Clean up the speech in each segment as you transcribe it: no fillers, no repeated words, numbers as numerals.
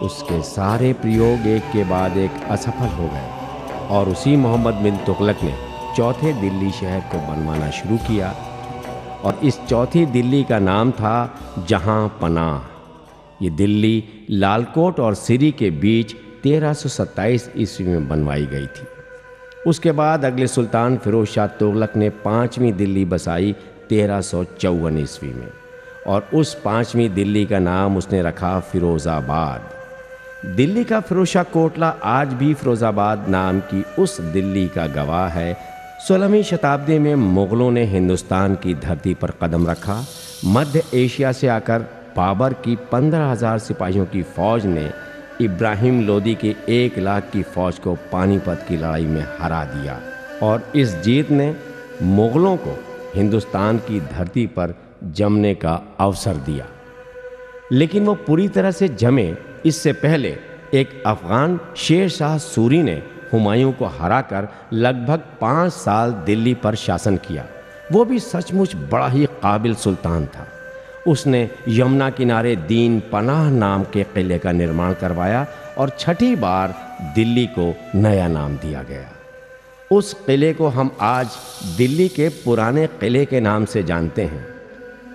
उसके सारे प्रयोग एक के बाद एक असफल हो गए और उसी मोहम्मद बिन तुगलक ने चौथे दिल्ली शहर को बनवाना शुरू किया और इस चौथी दिल्ली का नाम था जहां पनाह। ये दिल्ली लालकोट और सिरी के बीच 1327 ईस्वी में बनवाई गई थी। उसके बाद अगले सुल्तान फिरोज शाह तुगलक ने 5वीं दिल्ली बसाई 1354 ईस्वी में और उस 5वीं दिल्ली का नाम उसने रखा फिरोज़ाबाद। दिल्ली का फिरोज शाह कोटला आज भी फिरोज़ाबाद नाम की उस दिल्ली का गवाह है। 16वीं शताब्दी में मुग़लों ने हिंदुस्तान की धरती पर कदम रखा। मध्य एशिया से आकर बाबर की 15,000 सिपाहियों की फ़ौज ने इब्राहिम लोदी के 1 लाख की फ़ौज को पानीपत की लड़ाई में हरा दिया और इस जीत ने मुग़लों को हिंदुस्तान की धरती पर जमने का अवसर दिया। लेकिन वो पूरी तरह से जमे इससे पहले एक अफ़गान शेर शाह सूरी ने हुमायूं को हराकर लगभग 5 साल दिल्ली पर शासन किया। वो भी सचमुच बड़ा ही काबिल सुल्तान था। उसने यमुना किनारे दीन पनाह नाम के किले का निर्माण करवाया और 6ठी बार दिल्ली को नया नाम दिया गया। उस किले को हम आज दिल्ली के पुराने किले के नाम से जानते हैं।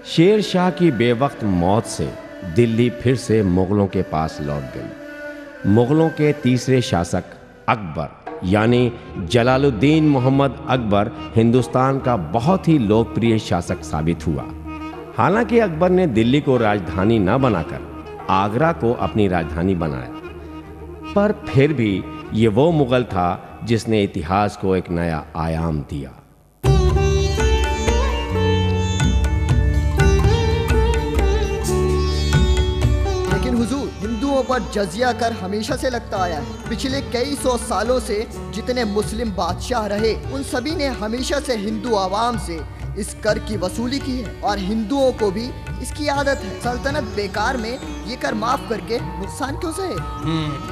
शेर शाह की बेवक्त मौत से दिल्ली फिर से मुग़लों के पास लौट गई। मुग़लों के तीसरे शासक अकबर यानी जलालुद्दीन मोहम्मद अकबर हिंदुस्तान का बहुत ही लोकप्रिय शासक साबित हुआ। हालांकि अकबर ने दिल्ली को राजधानी न बनाकर आगरा को अपनी राजधानी बनाया, पर फिर भी ये वो मुग़ल था जिसने इतिहास को एक नया आयाम दिया। हिंदुओं पर जजिया कर हमेशा से लगता आया है। पिछले कई सौ सालों से जितने मुस्लिम बादशाह रहे उन सभी ने हमेशा से हिंदू आवाम से इस कर की वसूली की है और हिंदुओं को भी इसकी आदत है। सल्तनत बेकार में ये कर माफ करके नुकसान क्यों सहे?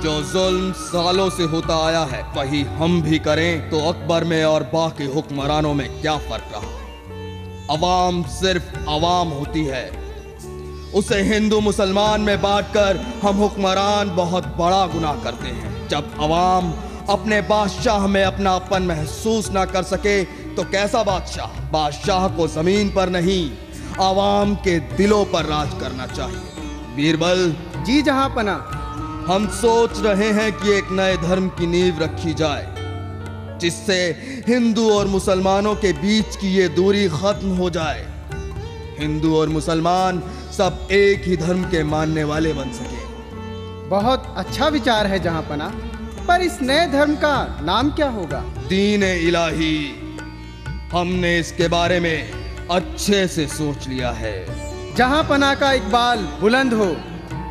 जो जुल्म सालों से होता आया है वही हम भी करें तो अकबर में और बाकी हुक्मरानों में क्या फर्क रहा? अवाम सिर्फ अवाम होती है, उसे हिंदू मुसलमान में बांटकर हम हुक्मरान बहुत बड़ा गुनाह करते हैं। जब अवाम अपने बादशाह में अपनापन महसूस ना कर सके तो कैसा बादशाह? बादशाह को जमीन पर नहीं अवाम के दिलों पर राज करना चाहिए। बीरबल जी जहांपना, हम सोच रहे हैं कि एक नए धर्म की नींव रखी जाए जिससे हिंदू और मुसलमानों के बीच की ये दूरी खत्म हो जाए। हिंदू और मुसलमान सब एक ही धर्म के मानने वाले बन सके। बहुत अच्छा विचार है जहांपना, पर इस नए धर्म का नाम क्या होगा? दीन इलाही। हमने इसके बारे में अच्छे से सोच लिया है। जहांपना का इकबाल बुलंद हो।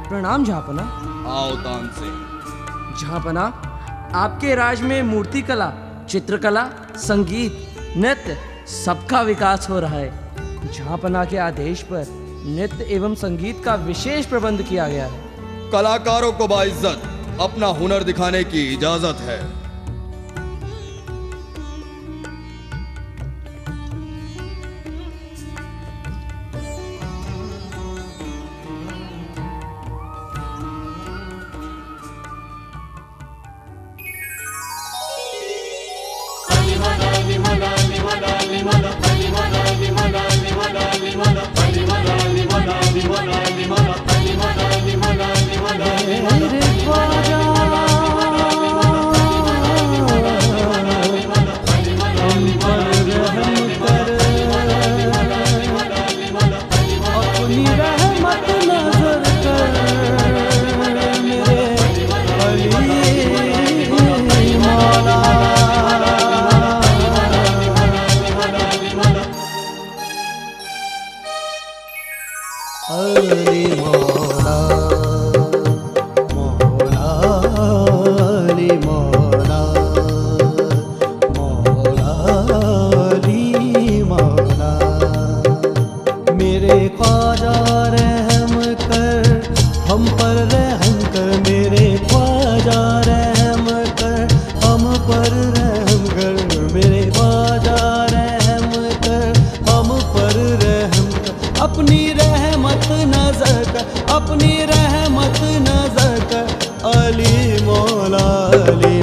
प्रणाम जहांपना। आओ तान से। जहांपना, आपके राज में मूर्ति कला, चित्रकला, संगीत, नृत्य सबका विकास हो रहा है। जहांपना के आदेश पर नृत्य एवं संगीत का विशेष प्रबंध किया गया है। कलाकारों को बाइज्जत अपना हुनर दिखाने की इजाजत है। अपनी रहमत नजर कर, अपनी रहमत नजर कर। वाले